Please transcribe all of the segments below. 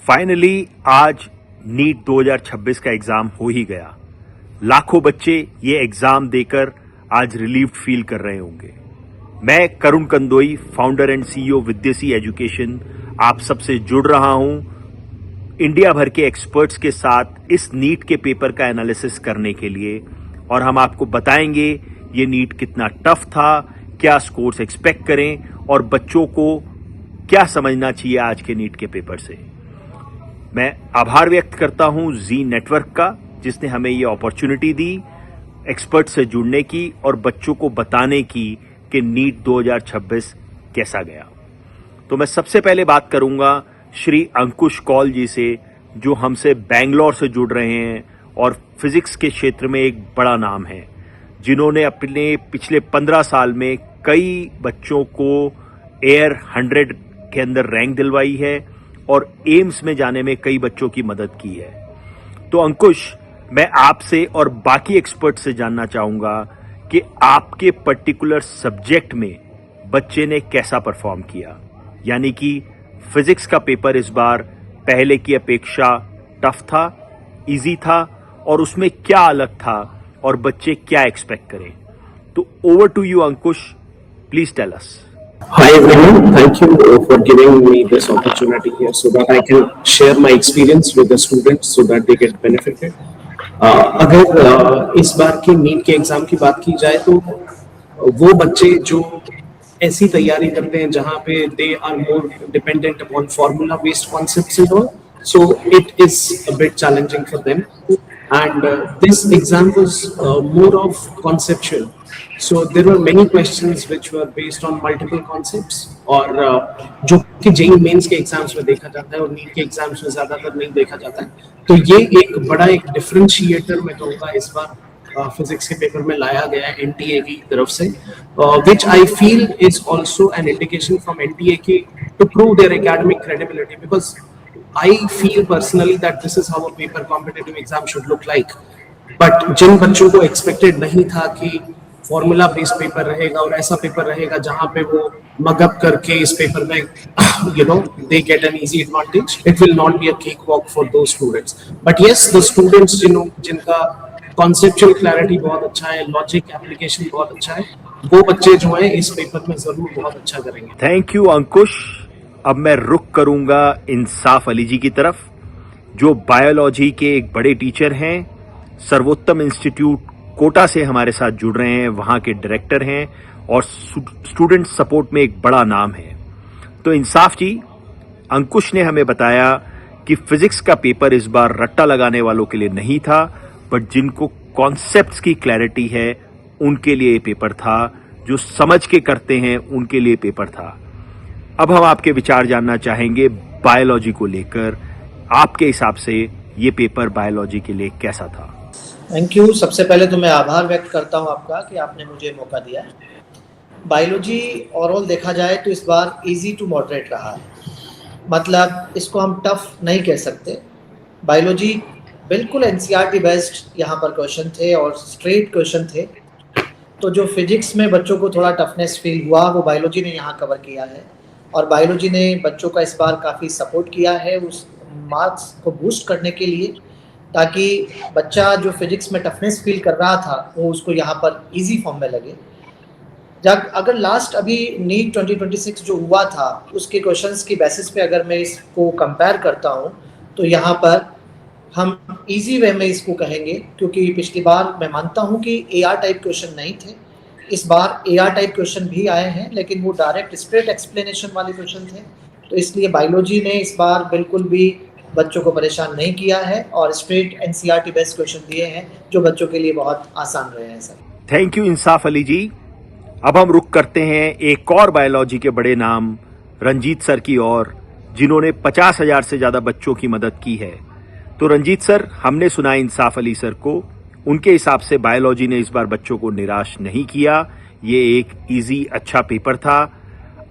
Finally आज NEET 2026 का exam हो ही गया। लाखों बच्चे ये एग्जाम देकर आज रिलीव्ड फील कर रहे होंगे। मैं Karun Kandoi, founder and CEO Vidyasi education, आप सबसे जुड़ रहा हूं इंडिया भर के एक्सपर्ट्स के साथ इस नीट के पेपर का एनालिसिस करने के लिए, और हम आपको बताएंगे ये नीट कितना टफ था, क्या स्कोर्स एक्सपेक्ट करें और बच्चों को क्या समझना चाहिए आज के नीट के पेपर से। मैं आभार व्यक्त करता हूं जी नेटवर्क का, जिसने हमें ये अपॉर्चुनिटी दी एक्सपर्ट से जुड़ने की और बच्चों को बताने की कि नीट 2026 कैसा गया। तो मैं सबसे पहले बात करूंगा श्री अंकुश कौल जी से, जो हमसे बैंगलोर से जुड़ रहे हैं और फिजिक्स के क्षेत्र में एक बड़ा नाम है, जिन्होंने अपने पिछले 15 साल में कई बच्चों को एयर 100 के अंदर रैंक दिलवाई है और एम्स में जाने में कई बच्चों की मदद की है। तो अंकुश, मैं आपसे और बाकी एक्सपर्ट से जानना चाहूंगा कि आपके पर्टिकुलर सब्जेक्ट में बच्चे ने कैसा परफॉर्म किया, यानी कि फिजिक्स का पेपर इस बार पहले की अपेक्षा टफ था, इजी था, और उसमें क्या अलग था और बच्चे क्या एक्सपेक्ट करें। तो over to you Ankush, please tell us. Hi everyone, thank you for giving me this opportunity here so that I can share my experience with the students so that they get benefited. अगर इस बार के NEET के exam की बात की जाए तो वो बच्चे जो ऐसी तैयारी करते हैं जहां पे they are more dependent upon formula based concepts and all, so it is a bit challenging for them, and this exam was more of conceptual. So there were many questions which were based on multiple concepts, और जो कि JEE mains के exams में देखा जाता है और NEET के एग्जाम्स में ज्यादातर नहीं देखा जाता है। तो ये एक बड़ा एक डिफरेंशिएटर मैं कहूँगा इस बार फिजिक्स के पेपर में लाया गया है एनटीए की तरफ से, which I feel is also an indication from NTA to prove their academic credibility, because I feel personally that this is how a paper competitive exam should look like. But जिन बच्चों को expected नहीं था कि formula based paper रहेगा और ऐसा paper रहेगा जहां पे वो मगअप करके इस पेपर में they get an easy advantage, it will not be a cakewalk for those students. But yes, the students जिनका conceptual clarity बहुत अच्छा है, logic application बहुत अच्छा है, वो बच्चे जो हैं इस पेपर में जरूर बहुत अच्छा करेंगे। थैंक यू अंकुश। अब मैं रुख करूंगा इंसाफ अली जी की तरफ, जो बायोलॉजी के एक बड़े टीचर हैं, सर्वोत्तम इंस्टीट्यूट कोटा से हमारे साथ जुड़ रहे हैं, वहां के डायरेक्टर हैं और स्टूडेंट सपोर्ट में एक बड़ा नाम है। तो इंसाफ जी, अंकुश ने हमें बताया कि फिजिक्स का पेपर इस बार रट्टा लगाने वालों के लिए नहीं था, बट जिनको कॉन्सेप्ट्स की क्लैरिटी है उनके लिए पेपर था, जो समझ के करते हैं उनके लिए पेपर था। अब हम आपके विचार जानना चाहेंगे बायोलॉजी को लेकर। आपके हिसाब से ये पेपर बायोलॉजी के लिए कैसा था? Thank you. सबसे पहले तो मैं आभार व्यक्त करता हूँ आपका कि आपने मुझे मौका दिया। बायोलॉजी ओवरऑल देखा जाए तो इस बार इजी टू मॉडरेट रहा है, मतलब इसको हम टफ नहीं कह सकते। बायोलॉजी बिल्कुल एनसीईआरटी बेस्ड यहाँ पर क्वेश्चन थे और स्ट्रेट क्वेश्चन थे। तो जो फिजिक्स में बच्चों को थोड़ा टफनेस फील हुआ वो बायोलॉजी ने यहाँ कवर किया है, और बायोलॉजी ने बच्चों का इस बार काफ़ी सपोर्ट किया है उस मार्क्स को बूस्ट करने के लिए, ताकि बच्चा जो फिजिक्स में टफनेस फील कर रहा था वो उसको यहाँ पर इजी फॉर्म में लगे। जब अगर लास्ट अभी नीट 2026 जो हुआ था उसके क्वेश्चंस की बेसिस पे अगर मैं इसको कंपेयर करता हूँ तो यहाँ पर हम इजी वे में इसको कहेंगे, क्योंकि पिछली बार मैं मानता हूँ कि एआर टाइप क्वेश्चन नहीं थे, इस बार एआर टाइप क्वेश्चन भी आए हैं, लेकिन वो डायरेक्ट स्ट्रेट एक्सप्लेनेशन वाले क्वेश्चन थे। तो इसलिए बायोलॉजी ने इस बार बिल्कुल भी बच्चों को परेशान नहीं किया है और स्ट्रेट एनसीईआरटी बेस्ड क्वेश्चन दिए हैं जो बच्चों के लिए बहुत आसान रहे हैं sir. Thank you Insaf Ali जी। अब हम रुख करते हैं एक और बायोलॉजी के बड़े नाम रंजीत सर की ओर, जिन्होंने 50,000 से ज्यादा बच्चों की मदद की है। तो रंजीत सर, हमने सुना इंसाफ अली सर को, उनके हिसाब से बायोलॉजी ने इस बार बच्चों को निराश नहीं किया, ये एक इजी अच्छा पेपर था।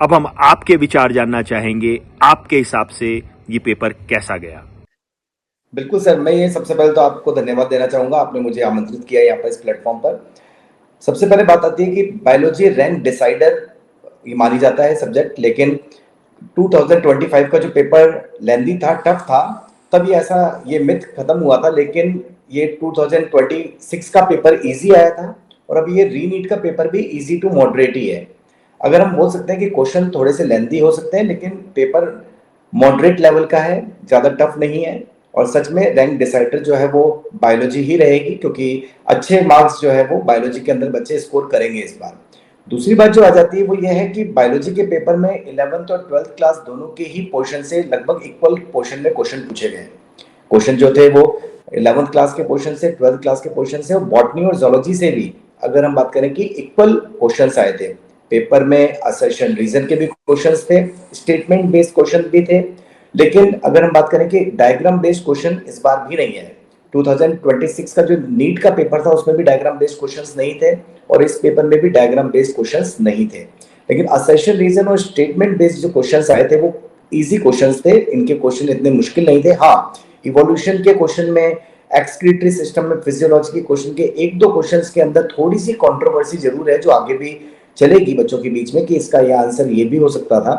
अब हम आपके विचार जानना चाहेंगे, आपके हिसाब से ये पेपर कैसा गया? बिल्कुल सर, मैं ये सबसे पहले तो आपको धन्यवाद देना चाहूँगा, आपने मुझे आमंत्रित किया यहाँ पर इस प्लेटफॉर्म पर। सबसे पहले बात आती है कि बायोलॉजी रैंक डिसाइडर ये मानी जाता है सब्जेक्ट, लेकिन 2025 का जो पेपर लेंदी था, टफ था, तब ये मिथ खत्म हुआ था, लेकिन ये 2026 का पेपर इजी आया था और अभी ये रीनीट का पेपर भी इजी टू मॉडरेट ही है। अगर हम बोल सकते हैं कि क्वेश्चन थोड़े से लेंदी हो सकते हैं, लेकिन पेपर मॉडरेट लेवल का है, ज़्यादा टफ नहीं है। और सच में रैंक डिसाइडर जो है वो बायोलॉजी ही रहेगी, क्योंकि अच्छे मार्क्स जो है वो बायोलॉजी के अंदर बच्चे स्कोर करेंगे इस बार। दूसरी बात जो आ जाती है वो ये है कि बायोलॉजी के पेपर में 11th और 12th क्लास दोनों के ही पोर्शन से लगभग इक्वल पोर्शन में क्वेश्चन पूछे गए। क्वेश्चन जो थे वो 11th क्लास के पोर्शन से, 12th क्लास के पोर्शन से और बॉटनी और जोलॉजी से भी, अगर हम बात करें कि इक्वल क्वेश्चंस आए थे। पेपर में असर्शन रीजन के भी क्वेश्चंस थे, स्टेटमेंट बेस्ड क्वेश्चन भी थे, लेकिन अगर हम बात करें कि डायग्राम बेस्ड क्वेश्चन इस बार भी नहीं है। 2026 का जो नीट का पेपर था उसमें भी डायग्राम बेस्ड क्वेश्चंस नहीं थे और इस पेपर में भी डायग्राम बेस्ड क्वेश्चंस नहीं थे, लेकिन असर्शन रीजन और स्टेटमेंट बेस्ड जो क्वेश्चंस आए थे वो इजी क्वेश्चंस थे, इनके क्वेश्चन इतने मुश्किल नहीं थे। हाँ, इवोल्यूशन के क्वेश्चन में, एक्सक्रीटरी सिस्टम में, फिजियोलॉजी के क्वेश्चन के एक दो क्वेश्चंस के अंदर थोड़ी सी कंट्रोवर्सी जरूर है, जो आगे भी चलेगी बच्चों के बीच में कि इसका यह आंसर ये भी हो सकता था।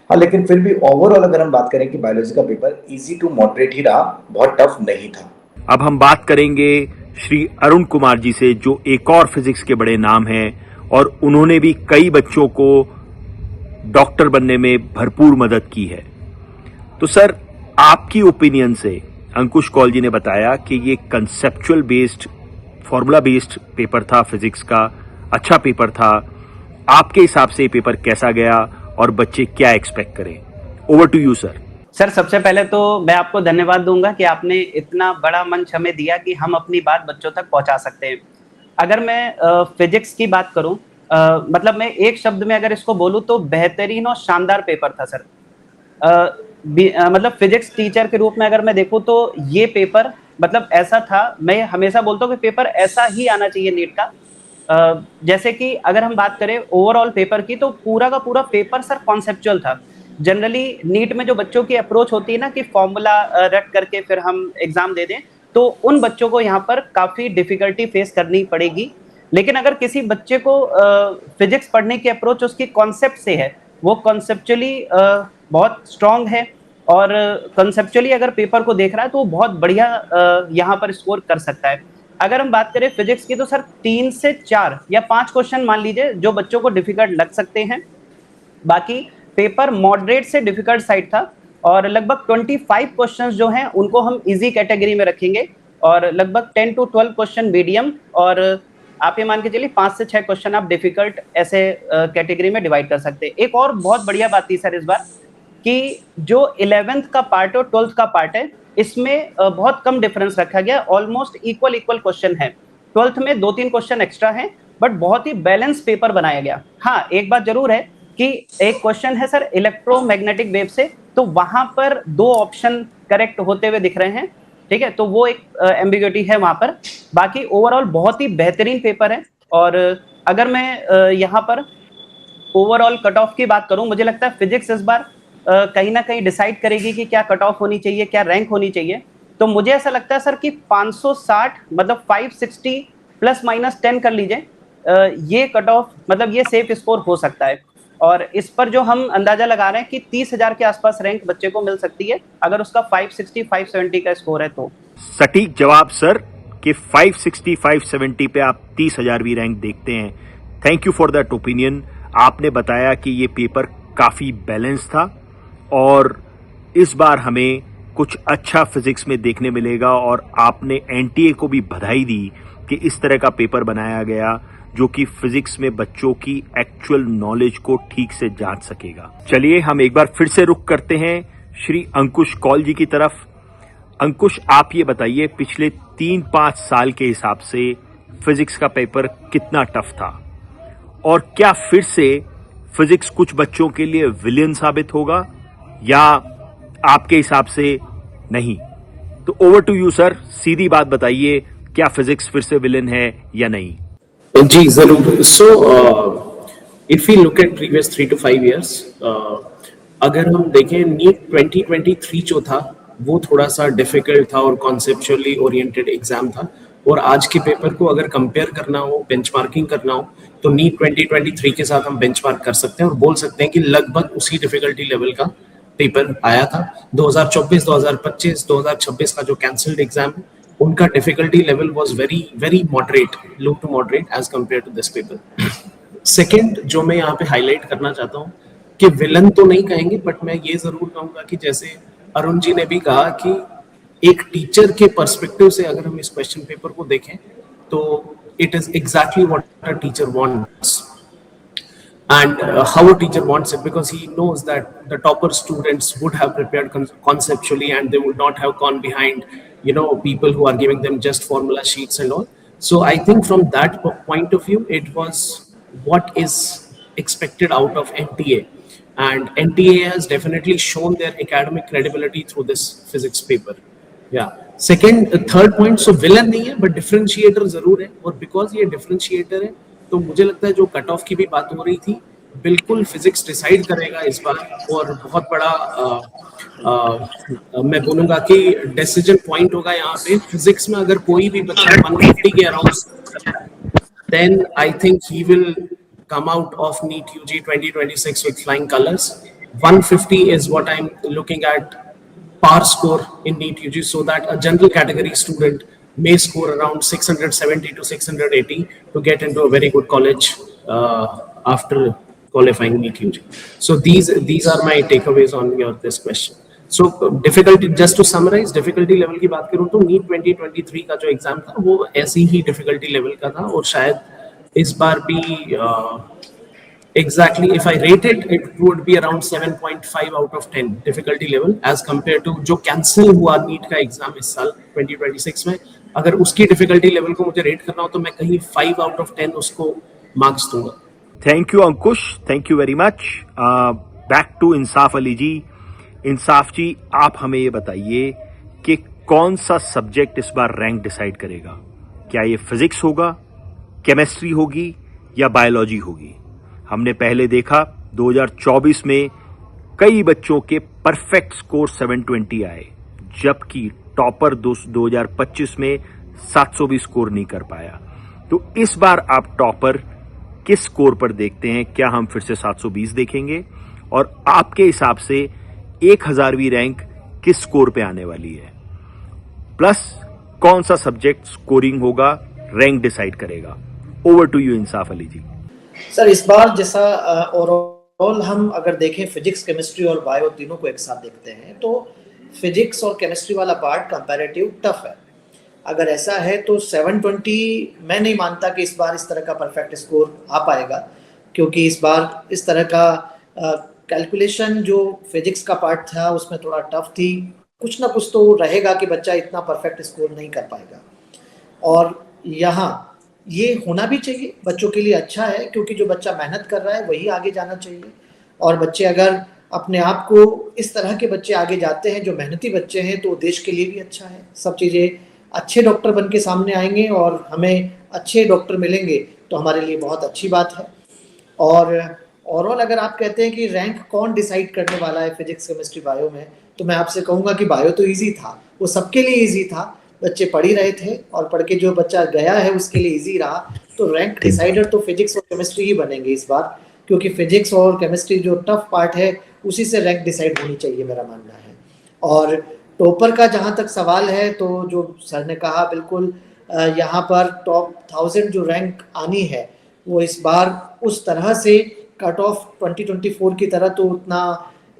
हाँ, लेकिन फिर भी ओवरऑल अगर हम बात करें कि बायोलॉजी का पेपर इजी टू मॉडरेट ही रहा, बहुत टफ नहीं था। अब हम बात करेंगे श्री अरुण कुमार जी से, जो एक और फिजिक्स के बड़े नाम हैं और उन्होंने भी कई बच्चों को डॉक्टर बनने में भरपूर मदद की है। तो सर, आपकी ओपिनियन से, अंकुश कौल जी ने बताया कि ये conceptual based, formula based paper था फिजिक्स का, अच्छा पेपर था। आपके हिसाब से ये पेपर कैसा गया और बच्चे क्या एक्सपेक्ट करें? Over to you sir. Sir, सबसे पहले तो मैं आपको धन्यवाद दूंगा कि आपने इतना बड़ा मंच हमें दिया कि हम अपनी बात बच्चों तक पहुंचा सकते हैं। अगर मैं फिजिक्स की बात करूं, मतलब मैं एक शब्द में अगर इसको बोलूं तो बेहतरीन और शानदार पेपर था सर। मतलब फिजिक्स टीचर के रूप में अगर मैं देखूं तो ये पेपर मतलब ऐसा था, मैं हमेशा बोलता हूँ कि पेपर ऐसा ही आना चाहिए नीट का। जैसे कि अगर हम बात करें ओवरऑल पेपर की, तो पूरा का पूरा पेपर सर कॉन्सेप्चुअल था। जनरली नीट में जो बच्चों की अप्रोच होती है ना कि फॉर्मूला रट करके फिर हम एग्जाम दे दें, तो उन बच्चों को यहाँ पर काफी डिफिकल्टी फेस करनी पड़ेगी। लेकिन अगर किसी बच्चे को फिजिक्स पढ़ने की अप्रोच उसकी कॉन्सेप्ट से है, वो कॉन्सेप्चुअली बहुत स्ट्रांग है और कॉन्सेप्चुअली अगर पेपर को देख रहा है तो वो बहुत बढ़िया यहाँ पर स्कोर कर सकता है। अगर हम बात करें फिजिक्स की, तो सर 3 से 4 या 5 क्वेश्चन मान लीजिए जो बच्चों को डिफिकल्ट लग सकते हैं। बाकी पेपर मॉडरेट से डिफिकल्ट साइड था और लगभग 25 क्वेश्चंस जो हैं उनको हम इजी कैटेगरी में रखेंगे और लगभग 10 to 12 क्वेश्चन मीडियम और आप ये मान के चलिए 5 से 6 क्वेश्चन आप डिफिकल्ट ऐसे कैटेगरी में डिवाइड कर सकते हैं। एक और बहुत बढ़िया बात थी सर इस बार कि जो 11th का पार्ट और 12th का पार्ट है, इसमें बहुत कम डिफरेंस रखा गया, ऑलमोस्ट इक्वल क्वेश्चन है। 12th में 2-3 क्वेश्चन एक्स्ट्रा हैं, बट बहुत ही बैलेंस पेपर बनाया गया। हाँ, एक बात जरूर है कि एक क्वेश्चन है सर इलेक्ट्रोमैग्नेटिक वेव से, तो वहां पर 2 ऑप्शन करेक्ट होते हुए दिख रहे हैं, ठीक है, तो वो एक एम्बिग्युइटी है वहां पर। बाकी ओवरऑल बहुत ही बेहतरीन पेपर है और अगर मैं यहाँ पर ओवरऑल कट ऑफ की बात करूं, मुझे लगता है फिजिक्स इस बार कहीं ना कहीं डिसाइड करेगी कि क्या कट ऑफ होनी चाहिए, क्या रैंक होनी चाहिए। तो मुझे ऐसा लगता है सर कि 560 मतलब 560 प्लस माइनस 10 कर लीजिए, ये कट ऑफ मतलब ये सेफ स्कोर हो सकता है। और इस पर जो हम अंदाजा लगा रहे हैं कि 30,000 के आसपास रैंक बच्चे को मिल सकती है अगर उसका 560 570 का स्कोर है तो। सटीक जवाब सर कि 560 570 पे आप 30,000वीं रैंक देखते हैं। Thank you for that opinion. आपने बताया कि ये पेपर काफी बैलेंस था और इस बार हमें कुछ अच्छा फिजिक्स में देखने मिलेगा और आपने एनटीए को भी बधाई दी कि इस तरह का पेपर बनाया गया जो कि फिजिक्स में बच्चों की एक्चुअल नॉलेज को ठीक से जांच सकेगा। चलिए हम एक बार फिर से रुख करते हैं श्री अंकुश कौल जी की तरफ। अंकुश, आप ये बताइए पिछले 3-5 साल के हिसाब से फिजिक्स का पेपर कितना टफ था और क्या फिर से फिजिक्स कुछ बच्चों के लिए विलियन साबित होगा या आपके हिसाब से नहीं? तो ओवर टू यू सर, सीधी बात बताइए, क्या फिजिक्स फिर से विलेन है या नहीं? जी जरूर। So if we look at previous 3 to 5 years, अगर हम देखें नीट 2023 जो था वो थोड़ा सा डिफिकल्ट था और कॉन्सेप्चुअली ओरिएंटेड एग्जाम था और आज के पेपर को अगर कंपेयर करना हो, बेंचमार्किंग करना हो, तो नीट 2023 के साथ हम बेंचमार्क कर सकते हैं और बोल सकते हैं कि लगभग उसी डिफिकल्टी लेवल का पेपर आया था। 2024, 2025, 2026 का जो कैंसल्ड एग्जाम है, उनका difficulty level was very very moderate, low to moderate as compare to this paper. Second जो मैं यहाँ पे हाईलाइट करना चाहता हूँ कि विलन तो नहीं कहेंगे, बट मैं ये जरूर कहूंगा कि जैसे अरुण जी ने भी कहा कि एक टीचर के पर्सपेक्टिव से अगर हम इस क्वेश्चन पेपर को देखें तो it is exactly what a teacher wants and how a teacher wants it, because he knows that the topper students would have prepared conceptually and they would not have gone behind people who are giving them just formula sheets and all. So I think from that point of view it was what is expected out of NTA, and NTA has definitely shown their academic credibility through this physics paper. Yeah. Second, third point, so villain नहीं है but differentiator जरूर है, और because ये differentiator है तो मुझे लगता है जो कट ऑफ की भी बात हो रही थी, बिल्कुल फिजिक्स डिसाइड करेगा इस बार, और बहुत बड़ा मैं बोलूंगा कि डिसीजन पॉइंट होगा यहाँ पे। फिजिक्स में अगर कोई भी बच्चा 150 के around, then I think he will come out of NEET UG 2026 with flying colors. 150 is what I'm looking at par score in NEET UG, so that a general category student may score around 670 to 680 to get into a very good college after qualifying NEET UG. So these are my takeaways on this question. So difficulty, just to summarize, difficulty level की बात करूँ तो NEET 2023 का जो exam था वो ऐसी ही difficulty level का था, और शायद इस बार भी exactly if I rate it, it would be around 7.5 out of 10 difficulty level as compared to जो कैंसिल हुआ नीट का एग्जाम इस साल 2026 में। अगर उसकी डिफिकल्टी लेवल को मुझे रेट करना हो तो मैं कहीं 5 आउट ऑफ 10 उसको मार्क्स दूंगा। Thank you Ankush, thank you very much. Back to Insaf Ali ji. Insaf ji, आप हमें ये बताइए कि कौन सा सब्जेक्ट इस बार रैंक डिसाइड करेगा? क्या ये फिजिक्स होगा, केमिस्ट्री होगी या बायोलॉजी होगी? हमने पहले देखा 2024 में कई बच्चों के परफेक्ट स्कोर 720 आए, जबकि टॉपर 2025 में 720 स्कोर नहीं कर पाया। तो इस बार आप टॉपर किस स्कोर पर देखते हैं? क्या हम फिर से 720 देखेंगे? और आपके हिसाब से 1000वीं रैंक किस स्कोर पे आने वाली है? प्लस कौन सा सब्जेक्ट स्कोरिंग होगा, रैंक डिसाइड करेगा? Over to you Insaf Ali ji. Sir, इस बार जैसा ओवरऑल हम अगर देखें फिजिक्स, केमिस्ट्री और बायो तीनों को एक साथ देखते हैं तो फिजिक्स और केमिस्ट्री वाला पार्ट कंपैरेटिव टफ है। अगर ऐसा है तो 720 मैं नहीं मानता कि इस बार इस तरह का परफेक्ट स्कोर आ पाएगा, क्योंकि इस बार इस तरह का कैलकुलेशन जो फिजिक्स का पार्ट था उसमें थोड़ा टफ थी। कुछ ना कुछ तो रहेगा कि बच्चा इतना परफेक्ट स्कोर नहीं कर पाएगा, और यहाँ ये होना भी चाहिए, बच्चों के लिए अच्छा है, क्योंकि जो बच्चा मेहनत कर रहा है वही आगे जाना चाहिए। और बच्चे अगर अपने आप को इस तरह के बच्चे आगे जाते हैं जो मेहनती बच्चे हैं तो देश के लिए भी अच्छा है। सब चीज़ें अच्छे डॉक्टर बन के सामने आएंगे और हमें अच्छे डॉक्टर मिलेंगे तो हमारे लिए बहुत अच्छी बात है। और ओवरऑल अगर आप कहते हैं कि रैंक कौन डिसाइड करने वाला है फिजिक्स, केमिस्ट्री, बायो में, तो मैं आपसे कहूँगा कि बायो तो ईजी था, वो सबके लिए ईजी था, बच्चे पढ़ ही रहे थे और पढ़ के जो बच्चा गया है उसके लिए इजी रहा। तो रैंक डिसाइडर तो फिजिक्स और केमिस्ट्री ही बनेंगे इस बार, क्योंकि फिजिक्स और केमिस्ट्री जो टफ पार्ट है उसी से रैंक डिसाइड होनी चाहिए, मेरा मानना है। और टॉपर का जहाँ तक सवाल है तो जो सर ने कहा बिल्कुल, यहाँ पर टॉप 1000 जो रैंक आनी है वो इस बार उस तरह से कट ऑफ 2024 की तरह तो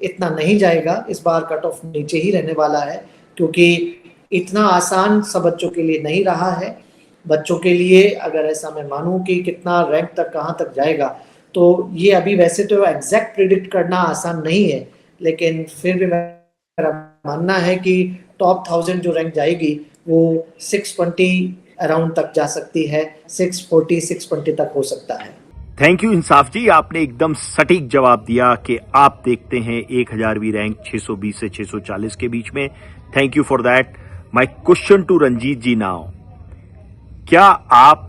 इतना नहीं जाएगा। इस बार कट ऑफ नीचे ही रहने वाला है, क्योंकि इतना आसान सब बच्चों के लिए नहीं रहा है। बच्चों के लिए अगर ऐसा मैं मानूं कि कितना रैंक तक कहाँ तक जाएगा, तो ये अभी वैसे तो एग्जैक्ट प्रिडिक्ट करना आसान नहीं है, लेकिन फिर भी मेरा मानना है कि टॉप 1000 जो रैंक जाएगी वो 620 अराउंड तक जा सकती है, 640, 620 तक हो सकता है। थैंक यू इंसाफ जी, आपने एकदम सटीक जवाब दिया कि आप देखते हैं 1000वीं रैंक 620 से 640 के बीच में। Thank you for that. My question to Ranjeet ji now, क्या आप,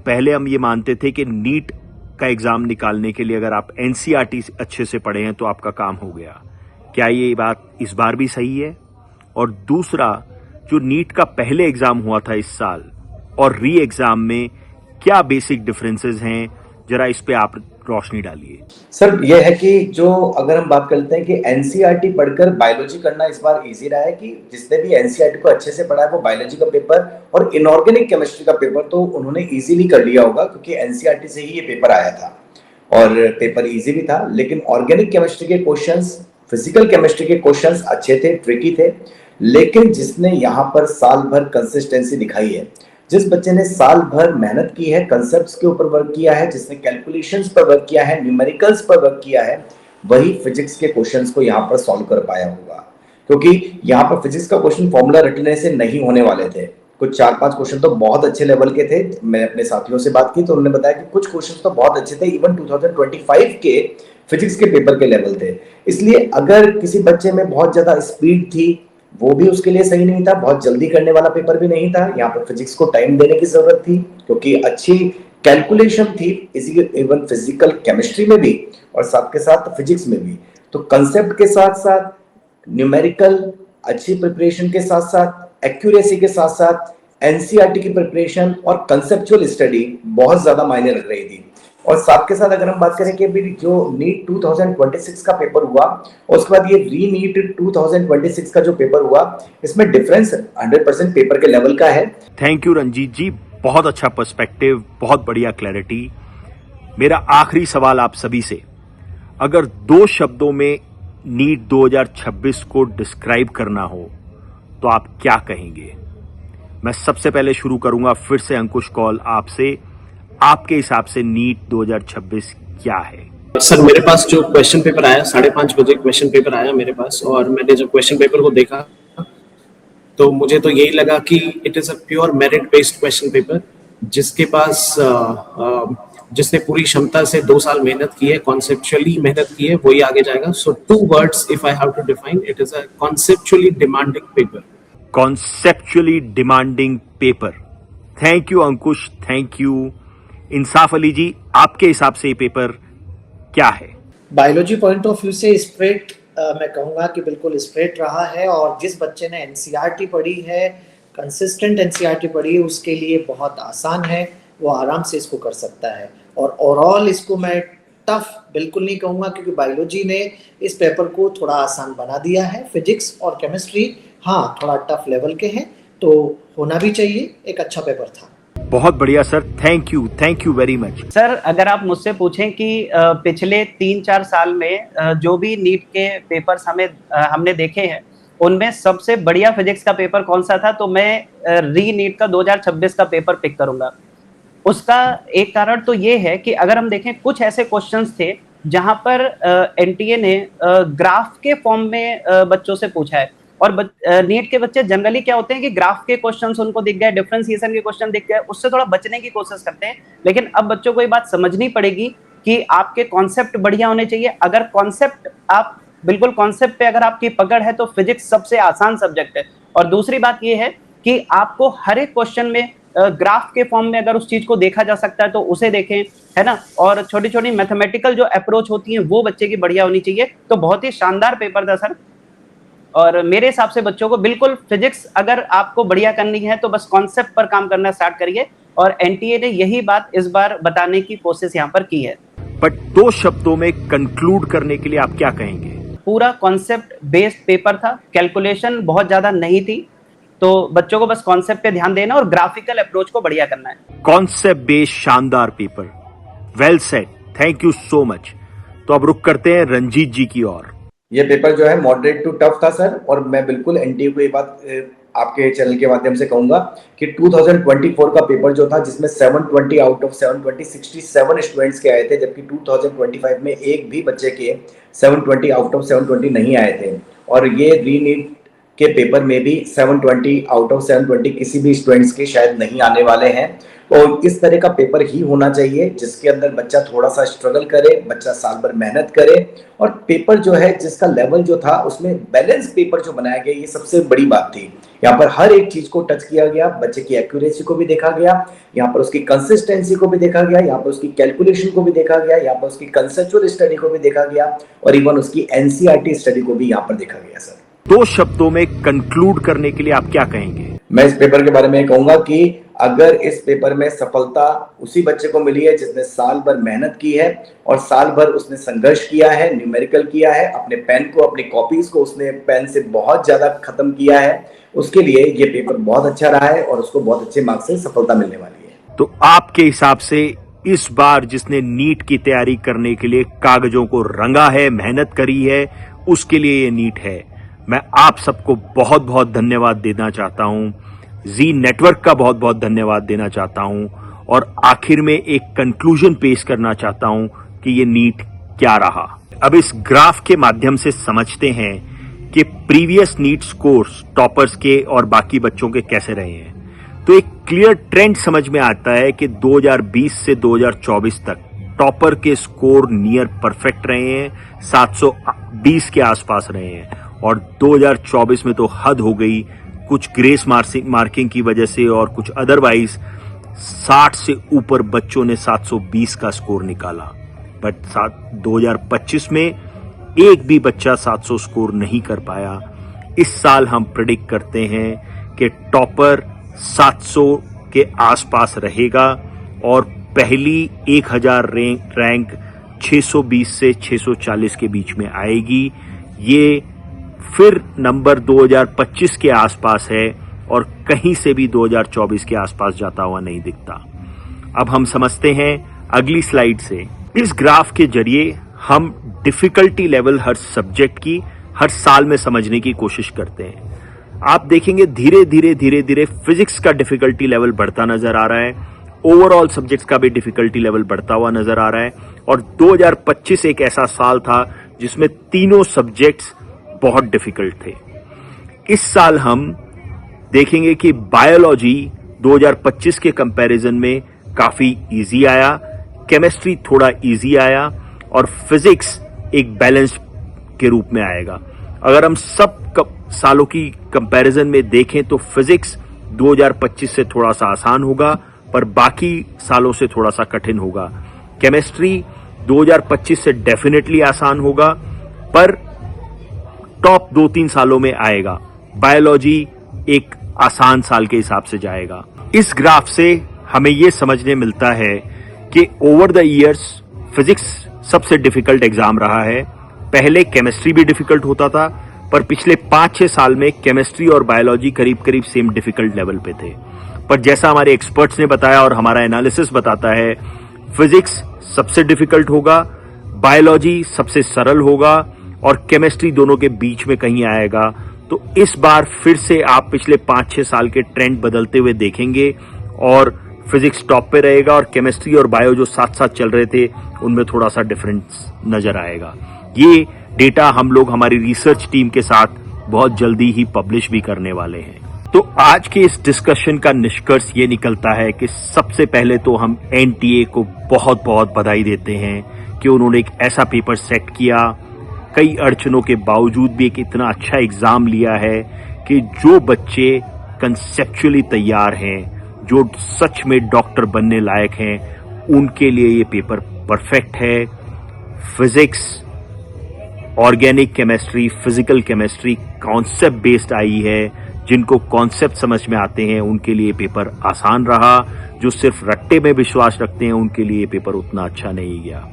पहले हम ये मानते थे कि नीट का एग्जाम निकालने के लिए अगर आप एनसीईआरटी अच्छे से पढ़े हैं तो आपका काम हो गया, क्या ये बात इस बार भी सही है? और दूसरा, जो नीट का पहले एग्जाम हुआ था इस साल और री एग्जाम में क्या बेसिक डिफरेंसेस हैं, जरा इस पे आप रोशनी डालिए। सर ये है कि जो अगर हम बात करते हैं कि एनसीईआरटी पढ़कर बायोलॉजी करना इस बार इजी रहा है कि जिसने भी एनसीईआरटी को अच्छे से पढ़ा है वो बायोलॉजी का पेपर और इनऑर्गेनिक केमिस्ट्री का पेपर तो उन्होंने इजीली कर लिया होगा, क्योंकि एनसीईआरटी से ही ये पेपर आया था और पेपर इजी भी था। लेकिन ऑर्गेनिक केमिस्ट्री के क्वेश्चंस, फिजिकल केमिस्ट्री के क्वेश्चंस अच्छे थे, ट्रिकी थे, लेकिन जिसने यहाँ पर साल भर कंसिस्टेंसी दिखाई है, जिस बच्चे ने साल भर मेहनत की है, कंसेप्ट्स के ऊपर वर्क किया है, जिसने कैलकुलेशंस पर वर्क किया है, न्यूमेरिकल्स पर वर्क किया है, वही फिजिक्स के क्वेश्चंस को यहाँ पर सॉल्व कर पाया होगा। क्योंकि यहाँ पर फिजिक्स का क्वेश्चन फॉर्मूला रटने से नहीं होने वाले थे। कुछ 4-5 क्वेश्चन तो बहुत अच्छे लेवल के थे। मैं अपने साथियों से बात की तो उन्होंने बताया कि कुछ क्वेश्चन तो बहुत अच्छे थे, इवन 2025 के फिजिक्स के पेपर के लेवल थे। इसलिए अगर किसी बच्चे में बहुत ज्यादा स्पीड थी, वो भी उसके लिए सही नहीं था, बहुत जल्दी करने वाला पेपर भी नहीं था। यहाँ पर फिजिक्स को टाइम देने की जरूरत थी, क्योंकि अच्छी कैलकुलेशन थी इसी इवन फिजिकल केमिस्ट्री में भी और साथ के साथ फिजिक्स में भी। तो कंसेप्ट के साथ साथ न्यूमेरिकल अच्छी प्रिपरेशन के साथ साथ एक्यूरेसी के साथ साथ एनसीईआरटी की प्रिपरेशन और कंसेप्चुअल स्टडी बहुत ज्यादा मायने रख रही थी। और साथ के साथ अगर हम बात करें कि अभी जो नीट 2026 का पेपर हुआ और उसके बाद ये री नीट 2026 का जो पेपर हुआ, इसमें डिफरेंस 100% पेपर के लेवल का है। थैंक यू रंजीत जी, बहुत अच्छा पर्सपेक्टिव, बहुत बढ़िया क्लैरिटी। मेरा आखिरी सवाल आप सभी से, अगर 2 शब्दों में नीट 2026 को डिस्क्राइब करना हो तो आप क्या कहेंगे? मैं सबसे पहले शुरू करूंगा फिर से अंकुश कौल आपसे। आपके हिसाब से नीट 2026 क्या है? सर मेरे पास जो क्वेश्चन पेपर आया 5:30 बजे क्वेश्चन पेपर आया मेरे पास, और मैंने जब क्वेश्चन पेपर को देखा तो मुझे तो यही लगा कि it is a pure merit based question paper, जिसके पास जिसने पूरी क्षमता से 2 साल मेहनत की है, कॉन्सेप्चुअली मेहनत की है, वही आगे जाएगा। So 2 words if I have to define, it is a conceptually demanding paper. Conceptually demanding paper. Thank you Ankush, thank you. Insaf Ali ji, आपके हिसाब से ये पेपर क्या है? बायोलॉजी पॉइंट ऑफ व्यू से स्ट्रेट मैं कहूँगा कि बिल्कुल स्ट्रेट रहा है, और जिस बच्चे ने एनसीईआरटी पढ़ी है, कंसिस्टेंट एनसीईआरटी पढ़ी है, उसके लिए बहुत आसान है, वो आराम से इसको कर सकता है। और ओवरऑल इसको मैं टफ बिल्कुल नहीं कहूँगा, क्योंकि बायोलॉजी ने इस पेपर को थोड़ा आसान बना दिया है। फिजिक्स और केमिस्ट्री हाँ थोड़ा टफ लेवल के हैं, तो होना भी चाहिए, एक अच्छा पेपर था। बहुत बढ़िया sir, thank you very much. Sir अगर आप मुझसे पूछें कि पिछले 3-4 साल में जो भी नीट के पेपर्स हमने देखे हैं, उनमें सबसे बढ़िया फिजिक्स का पेपर कौन सा था, तो मैं री नीट का 2026 का पेपर पिक करूंगा। उसका एक कारण तो ये है कि अगर हम देखें, कुछ ऐसे क्वेश्चंस थे जहां पर एनटीए ने ग्राफ के फॉर्म में बच्चों से पूछा है, और नीट के बच्चे जनरली क्या होते हैं कि ग्राफ के क्वेश्चंस उनको दिख गए, डिफरेंशिएशन के क्वेश्चन दिख गए, उससे थोड़ा बचने की कोशिश करते हैं। लेकिन अब बच्चों को ये बात समझनी पड़ेगी कि आपके कॉन्सेप्ट बढ़िया होने चाहिए। अगर कॉन्सेप्ट आप बिल्कुल कॉन्सेप्ट पे अगर आपकी पकड़ है तो फिजिक्स सबसे आसान सब्जेक्ट है। और दूसरी बात ये है कि आपको हर एक क्वेश्चन में ग्राफ के फॉर्म में अगर उस चीज को देखा जा सकता है तो उसे देखें, है ना। और छोटी छोटी मैथमेटिकल जो अप्रोच होती है वो बच्चे की बढ़िया होनी चाहिए। तो बहुत ही शानदार पेपर था सर, और मेरे हिसाब से बच्चों को बिल्कुल फिजिक्स अगर आपको बढ़िया करनी है तो बस कॉन्सेप्ट पर काम करना स्टार्ट करिए, और एनटीए ने यही बात इस बार बताने की कोशिश यहाँ पर की है। बट 2 शब्दों में कंक्लूड करने के लिए आप क्या कहेंगे? पूरा कॉन्सेप्ट बेस्ड पेपर था, कैलकुलेशन बहुत ज्यादा नहीं थी, तो बच्चों को बस कॉन्सेप्ट पे ध्यान देना और ग्राफिकल अप्रोच को बढ़िया करना है। कॉन्सेप्ट बेस्ड शानदार paper, well said, thank you so much. तो अब रुक करते हैं रंजीत जी की ओर। ये पेपर जो है मॉडरेट टू टफ था सर, और मैं बिल्कुल एनटीए को ये बात आपके चैनल के माध्यम से कहूंगा कि 2024 का पेपर जो था, जिसमें 720 आउट ऑफ 720 67 स्टूडेंट्स के आए थे, जबकि 2025 में एक भी बच्चे के 720 आउट ऑफ 720 नहीं आए थे। और ये री नीट के पेपर में भी 720 आउट ऑफ 720 किसी भी स्टूडेंट्स के शायद नहीं आने वाले हैं। और इस तरह का पेपर ही होना चाहिए जिसके अंदर बच्चा थोड़ा सा स्ट्रगल करे, बच्चा साल भर मेहनत करे, और पेपर जो है जिसका लेवल जो था उसमें बैलेंस पेपर जो बनाया गया, ये सबसे बड़ी बात थी। यहाँ पर हर एक चीज को टच किया गया, बच्चे की एक्यूरेसी को भी देखा गया, यहाँ पर उसकी कंसिस्टेंसी को भी देखा गया, यहाँ पर उसकी कैलकुलेशन को भी देखा गया, यहाँ पर उसकी कंसेप्चुअल स्टडी को भी देखा गया, और इवन उसकी एनसीईआरटी स्टडी को भी यहाँ पर देखा गया सर। 2 शब्दों में कंक्लूड करने के लिए आप क्या कहेंगे? मैं इस पेपर के बारे में कहूंगा कि अगर इस पेपर में सफलता उसी बच्चे को मिली है जिसने साल भर मेहनत की है और साल भर उसने संघर्ष किया है, न्यूमेरिकल किया है, अपने पेन को, अपनी कॉपीज को उसने पेन से बहुत ज्यादा खत्म किया है, उसके लिए ये पेपर बहुत अच्छा रहा है और उसको बहुत अच्छे मार्क्स से सफलता मिलने वाली है। तो आपके हिसाब से इस बार जिसने नीट की तैयारी करने के लिए कागजों को रंगा है, मेहनत करी है, उसके लिए ये नीट है। मैं आप सबको बहुत बहुत धन्यवाद देना चाहता हूं, जी नेटवर्क का बहुत बहुत धन्यवाद देना चाहता हूं और आखिर में एक कंक्लूजन पेश करना चाहता हूं कि ये नीट क्या रहा। अब इस ग्राफ के माध्यम से समझते हैं कि प्रीवियस नीट स्कोर्स टॉपर्स के और बाकी बच्चों के कैसे रहे हैं। तो एक क्लियर ट्रेंड समझ में आता है कि 2020 से 2024 तक टॉपर के स्कोर नियर परफेक्ट रहे हैं, 720 के आसपास रहे हैं और 2024 में तो हद हो गई, कुछ ग्रेस मार्किंग की वजह से और कुछ अदरवाइज 60 से ऊपर बच्चों ने 720 का स्कोर निकाला। बट 2025 में एक भी बच्चा 700 स्कोर नहीं कर पाया। इस साल हम प्रेडिक्ट करते हैं कि टॉपर 700 के आसपास रहेगा और पहली 1000 रैंक 620 से 640 के बीच में आएगी। ये फिर नंबर 2025 के आसपास है और कहीं से भी 2024 के आसपास जाता हुआ नहीं दिखता। अब हम समझते हैं अगली स्लाइड से। इस ग्राफ के जरिए हम डिफिकल्टी लेवल हर सब्जेक्ट की हर साल में समझने की कोशिश करते हैं। आप देखेंगे धीरे धीरे फिजिक्स का डिफिकल्टी लेवल बढ़ता नजर आ रहा है, ओवरऑल सब्जेक्ट्स का भी डिफिकल्टी लेवल बढ़ता हुआ नजर आ रहा है और 2025 एक ऐसा साल था जिसमें तीनों सब्जेक्ट्स बहुत डिफिकल्ट थे। इस साल हम देखेंगे कि बायोलॉजी 2025 के कंपैरिजन में काफी इजी आया, केमिस्ट्री थोड़ा इजी आया और फिजिक्स एक बैलेंस के रूप में आएगा। अगर हम सब सालों की कंपैरिजन में देखें तो फिजिक्स 2025 से थोड़ा सा आसान होगा पर बाकी सालों से थोड़ा सा कठिन होगा। केमिस्ट्री 2025 से डेफिनेटली आसान होगा पर टॉप 2-3 सालों में आएगा। बायोलॉजी एक आसान साल के हिसाब से जाएगा। इस ग्राफ से हमें यह समझने मिलता है कि ओवर द इयर्स फिजिक्स सबसे डिफिकल्ट एग्जाम रहा है। पहले केमिस्ट्री भी डिफिकल्ट होता था पर पिछले 5-6 साल में केमिस्ट्री और बायोलॉजी करीब करीब सेम डिफिकल्ट लेवल पे थे। पर जैसा हमारे एक्सपर्ट्स ने बताया और हमारा एनालिसिस बताता है, फिजिक्स सबसे डिफिकल्ट होगा, बायोलॉजी सबसे सरल होगा और केमिस्ट्री दोनों के बीच में कहीं आएगा। तो इस बार फिर से आप पिछले 5-6 साल के ट्रेंड बदलते हुए देखेंगे और फिजिक्स टॉप पे रहेगा और केमिस्ट्री और बायो जो साथ साथ चल रहे थे उनमें थोड़ा सा डिफरेंस नजर आएगा। ये डेटा हम लोग हमारी रिसर्च टीम के साथ बहुत जल्दी ही पब्लिश भी करने वाले हैं। तो आज के इस डिस्कशन का निष्कर्ष ये निकलता है कि सबसे पहले तो हम एनटीए को बहुत बहुत बधाई देते हैं कि उन्होंने एक ऐसा पेपर सेट किया, कई अड़चनों के बावजूद भी एक इतना अच्छा एग्जाम लिया है कि जो बच्चे कंसेप्चुअली तैयार हैं, जो सच में डॉक्टर बनने लायक हैं, उनके लिए ये पेपर परफेक्ट है। Physics, organic chemistry, physical chemistry concept based आई है। जिनको कॉन्सेप्ट समझ में आते हैं उनके लिए पेपर आसान रहा, जो सिर्फ रट्टे में विश्वास रखते हैं उनके लिए पेपर उतना अच्छा नहीं गया।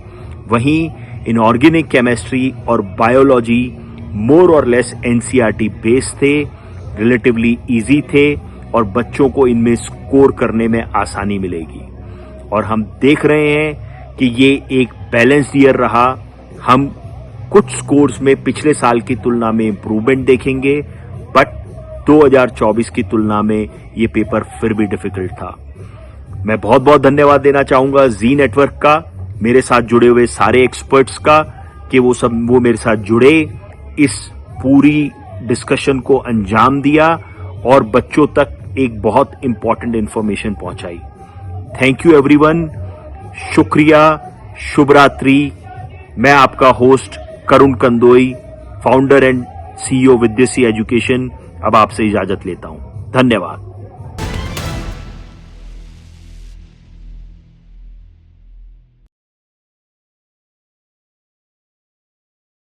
वहीं इनऑर्गेनिक केमिस्ट्री और बायोलॉजी मोर और लेस एनसीईआरटी बेस्ड थे, रिलेटिवली इजी थे और बच्चों को इनमें स्कोर करने में आसानी मिलेगी। और हम देख रहे हैं कि ये एक बैलेंस्ड ईयर रहा। हम कुछ स्कोर्स में पिछले साल की तुलना में इंप्रूवमेंट देखेंगे बट 2024 की तुलना में ये पेपर फिर भी डिफिकल्ट था। मैं बहुत बहुत धन्यवाद देना चाहूंगा जी नेटवर्क का, मेरे साथ जुड़े हुए सारे एक्सपर्ट्स का कि वो मेरे साथ जुड़े, इस पूरी डिस्कशन को अंजाम दिया और बच्चों तक एक बहुत इंपॉर्टेंट इंफॉर्मेशन पहुंचाई। थैंक यू एवरीवन, शुक्रिया, शुभ रात्रि। मैं आपका host Karun Kandoi, founder and CEO Vidyasi education, अब आपसे इजाजत लेता हूं। धन्यवाद।